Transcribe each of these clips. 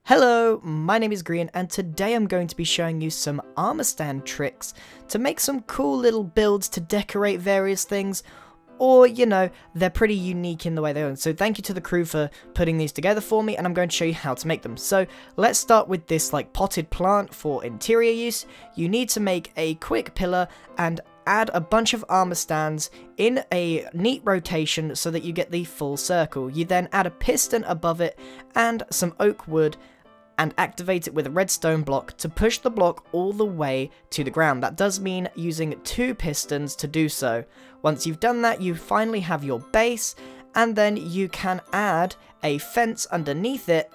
Hello, my name is Grian, and today I'm going to be showing you some armor stand tricks to make some cool little builds to decorate various things, or, you know, they're pretty unique in the way they are. So thank you to the crew for putting these together for me, and I'm going to show you how to make them. So let's start with this potted plant for interior use. You need to make a quick pillar and add a bunch of armor stands in a neat rotation so that you get the full circle. You then add a piston above it and some oak wood and activate it with a redstone block to push the block all the way to the ground. That does mean using 2 pistons to do so. Once you've done that, you finally have your base, and then you can add a fence underneath it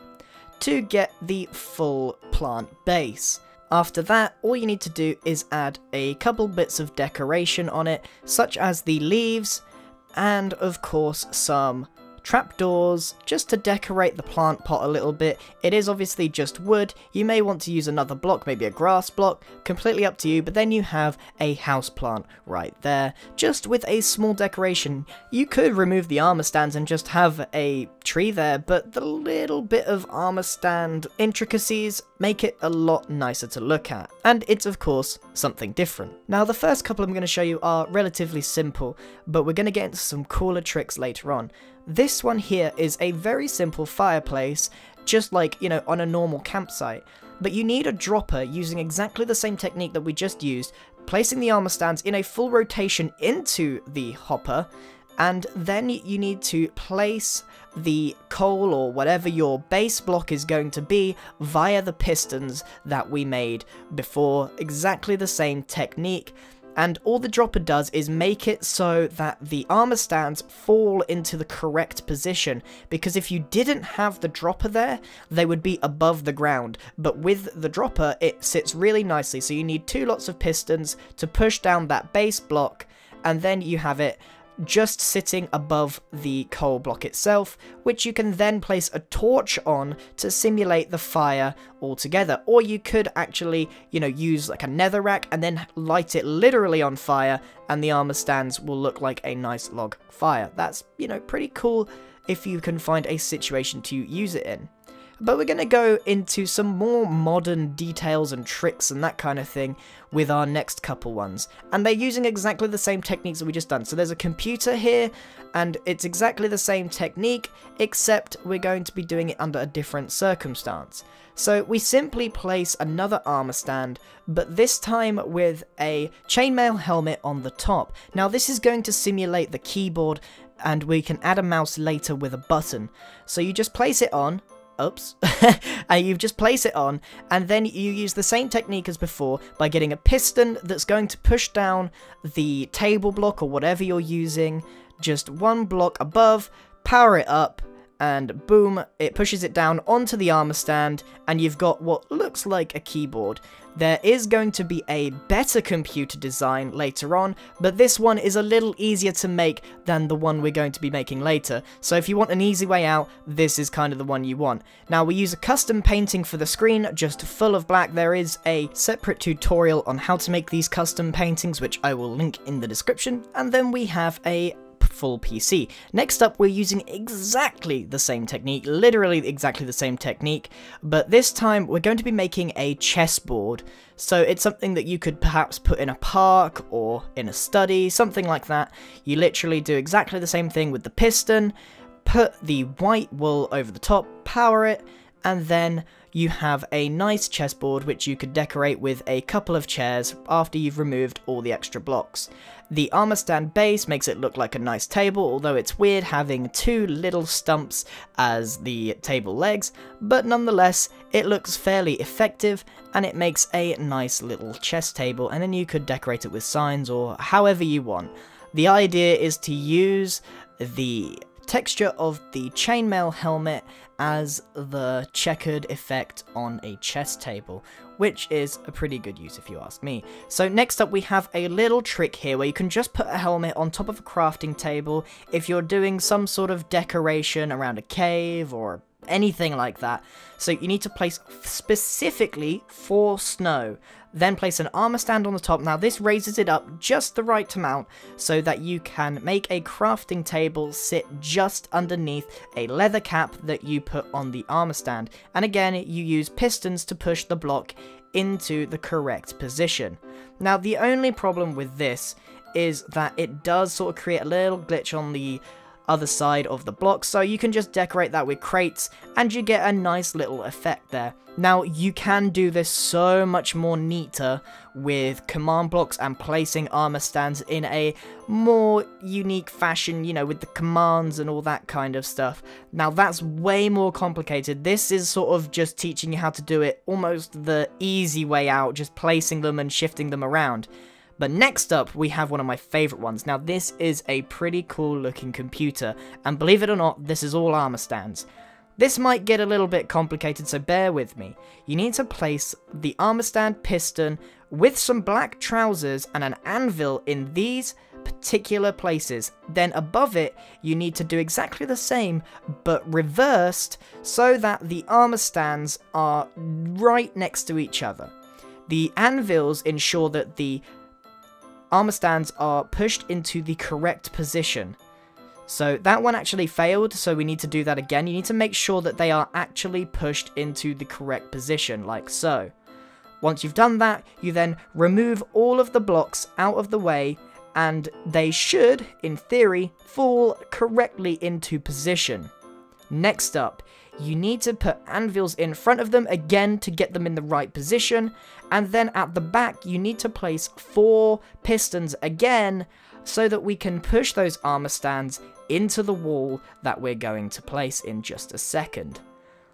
to get the full plant base. After that, all you need to do is add a couple bits of decoration on it, such as the leaves, and of course some trapdoors, just to decorate the plant pot a little bit. It is obviously just wood. You may want to use another block, maybe a grass block, completely up to you, but then you have a house plant right there, just with a small decoration. You could remove the armor stands and just have a tree there, but the little bit of armor stand intricacies make it a lot nicer to look at, and it's of course something different. Now the first couple I'm going to show you are relatively simple, but we're going to get into some cooler tricks later on. This one here is a very simple fireplace, just like, you know, on a normal campsite, but you need a dropper using exactly the same technique that we just used, placing the armor stands in a full rotation into the hopper, and then you need to place the coal or whatever your base block is going to be via the pistons that we made before. Exactly the same technique. And all the dropper does is make it so that the armor stands fall into the correct position, because if you didn't have the dropper there, they would be above the ground. But with the dropper, it sits really nicely, so you need 2 lots of pistons to push down that base block, and then you have it just sitting above the coal block itself, which you can then place a torch on to simulate the fire altogether. Or you could actually, you know, use like a netherrack and then light it literally on fire, and the armor stands will look like a nice log fire. That's, you know, pretty cool if you can find a situation to use it in. But we're going to go into some more modern details and tricks and that kind of thing with our next couple ones. And they're using exactly the same techniques that we just done. So there's a computer here, and it's exactly the same technique, except we're going to be doing it under a different circumstance. So we simply place another armor stand, but this time with a chainmail helmet on the top. Now this is going to simulate the keyboard, and we can add a mouse later with a button. So you just place it on. Oops. And you just place it on, and then you use the same technique as before by getting a piston that's going to push down the table block or whatever you're using, just 1 block above, power it up, and boom, it pushes it down onto the armor stand, and you've got what looks like a keyboard. There is going to be a better computer design later on, but this one is a little easier to make than the one we're going to be making later. So if you want an easy way out, this is kind of the one you want. Now we use a custom painting for the screen, just full of black. There is a separate tutorial on how to make these custom paintings, which I will link in the description, and then we have a full PC. Next up, we're using exactly the same technique, literally exactly the same technique, but this time we're going to be making a chessboard. So it's something that you could perhaps put in a park or in a study, something like that. You literally do exactly the same thing with the piston, put the white wool over the top, power it, and then you have a nice chessboard which you could decorate with a couple of chairs after you've removed all the extra blocks. The armor stand base makes it look like a nice table, although it's weird having 2 little stumps as the table legs, but nonetheless it looks fairly effective, and it makes a nice little chess table, and then you could decorate it with signs or however you want. The idea is to use the texture of the chainmail helmet as the checkered effect on a chess table, which is a pretty good use if you ask me. So next up we have a little trick here where you can just put a helmet on top of a crafting table if you're doing some sort of decoration around a cave or anything like that. So you need to place specifically for snow. Then place an armor stand on the top. Now this raises it up just the right amount so that you can make a crafting table sit just underneath a leather cap that you put on the armor stand. And again, you use pistons to push the block into the correct position. Now the only problem with this is that it does sort of create a little glitch on the other side of the block, so you can just decorate that with crates and you get a nice little effect there. Now you can do this so much more neater with command blocks and placing armor stands in a more unique fashion, you know, with the commands and all that kind of stuff. Now that's way more complicated. This is sort of just teaching you how to do it almost the easy way out, just placing them and shifting them around. But next up, we have one of my favourite ones. Now, this is a pretty cool looking computer, and believe it or not, this is all armor stands. This might get a little bit complicated, so bear with me. You need to place the armor stand piston with some black trousers and an anvil in these particular places. Then above it, you need to do exactly the same, but reversed, so that the armor stands are right next to each other. The anvils ensure that the armor stands are pushed into the correct position. So that one actually failed, so we need to do that again. You need to make sure that they are actually pushed into the correct position, like so. Once you've done that, you then remove all of the blocks out of the way, and they should, in theory, fall correctly into position. Next up, you need to put anvils in front of them again to get them in the right position, and then at the back you need to place 4 pistons again so that we can push those armor stands into the wall that we're going to place in just a second.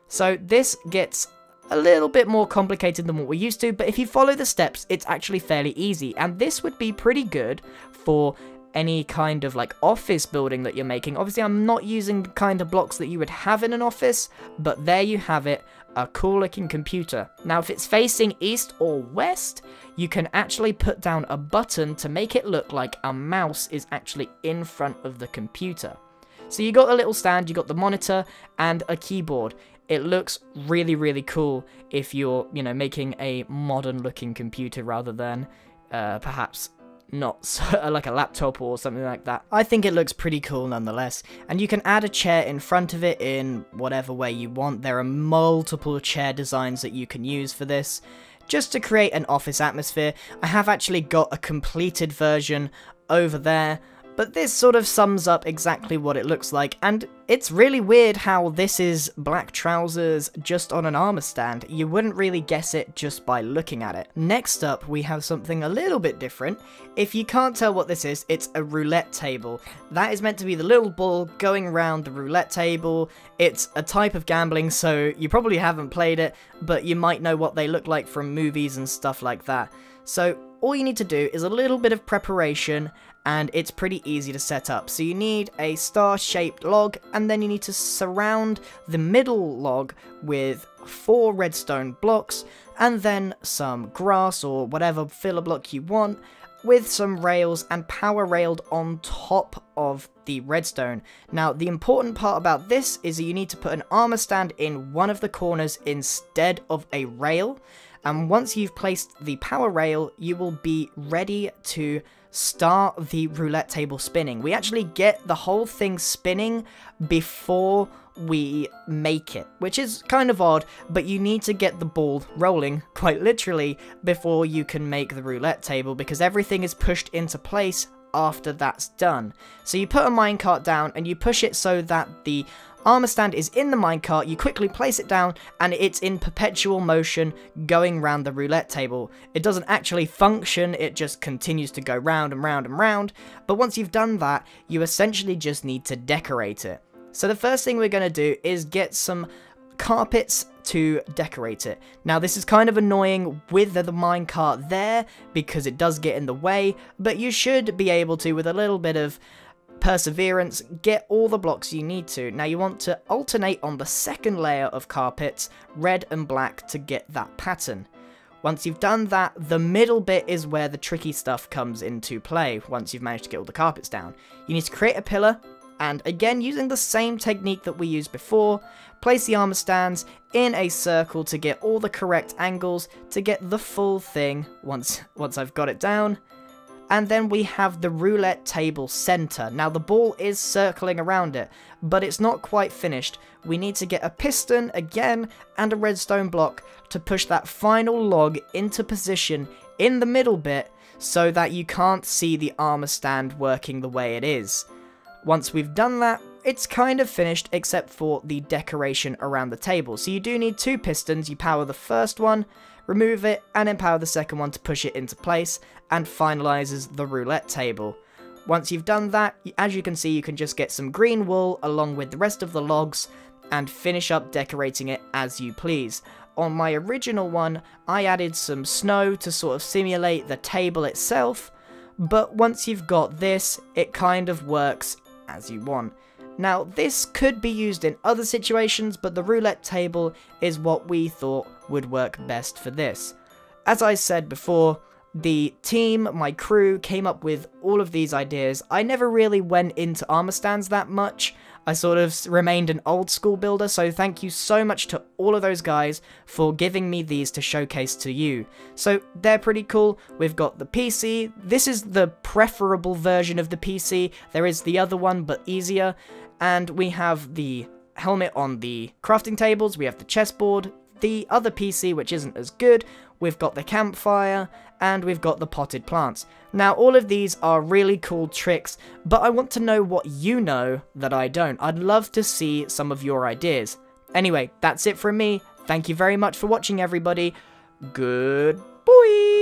So this gets a little bit more complicated than what we're used to, but if you follow the steps, it's actually fairly easy, and this would be pretty good for any kind of like office building that you're making. Obviously I'm not using the kind of blocks that you would have in an office, but there you have it, a cool looking computer. Now if it's facing east or west, you can actually put down a button to make it look like a mouse is actually in front of the computer. So you got a little stand, you got the monitor and a keyboard. It looks really, really cool if you're, you know, making a modern looking computer rather than perhaps not so, like a laptop or something like that. I think it looks pretty cool nonetheless, and you can add a chair in front of it in whatever way you want. There are multiple chair designs that you can use for this, just to create an office atmosphere. I have actually got a completed version over there, but this sort of sums up exactly what it looks like, and it's really weird how this is black trousers just on an armor stand. You wouldn't really guess it just by looking at it. Next up, we have something a little bit different. If you can't tell what this is, it's a roulette table. That is meant to be the little ball going around the roulette table. It's a type of gambling, so you probably haven't played it, but you might know what they look like from movies and stuff like that. So all you need to do is a little bit of preparation, and it's pretty easy to set up. So you need a star-shaped log, and then you need to surround the middle log with 4 redstone blocks, and then some grass or whatever filler block you want, with some rails and power railed on top of the redstone. Now, the important part about this is that you need to put an armor stand in one of the corners instead of a rail, and once you've placed the power rail, you will be ready to start the roulette table spinning. We actually get the whole thing spinning before we make it, which is kind of odd, but you need to get the ball rolling, quite literally, before you can make the roulette table, because everything is pushed into place after that's done. So you put a minecart down and you push it so that the armor stand is in the minecart, you quickly place it down, and it's in perpetual motion going round the roulette table. It doesn't actually function, it just continues to go round and round and round, but once you've done that, you essentially just need to decorate it. So the first thing we're going to do is get some carpets to decorate it. Now this is kind of annoying with the minecart there, because it does get in the way, but you should be able to, with a little bit of perseverance, get all the blocks you need to. Now you want to alternate on the second layer of carpets, red and black, to get that pattern. Once you've done that, the middle bit is where the tricky stuff comes into play. Once you've managed to get all the carpets down, you need to create a pillar, and again, using the same technique that we used before, place the armor stands in a circle to get all the correct angles to get the full thing once I've got it down. And then we have the roulette table center. Now the ball is circling around it, but it's not quite finished. We need to get a piston again and a redstone block to push that final log into position in the middle bit so that you can't see the armor stand working the way it is. Once we've done that, it's kind of finished except for the decoration around the table. So you do need 2 pistons. You power the first one, remove it, and then power the second one to push it into place, and finalizes the roulette table. Once you've done that, as you can see, you can just get some green wool along with the rest of the logs, and finish up decorating it as you please. On my original one, I added some snow to sort of simulate the table itself, but once you've got this, it kind of works as you want. Now, this could be used in other situations, but the roulette table is what we thought would work best for this. As I said before, the team, my crew, came up with all of these ideas. I never really went into armor stands that much. I sort of remained an old school builder, so thank you so much to all of those guys for giving me these to showcase to you. So they're pretty cool. We've got the PC. This is the preferable version of the PC. There is the other one, but easier. And we have the helmet on the crafting tables. We have the chessboard. The other PC, which isn't as good. We've got the campfire, and we've got the potted plants. Now, all of these are really cool tricks, but I want to know what you know that I don't. I'd love to see some of your ideas. Anyway, that's it from me. Thank you very much for watching, everybody. Good boy.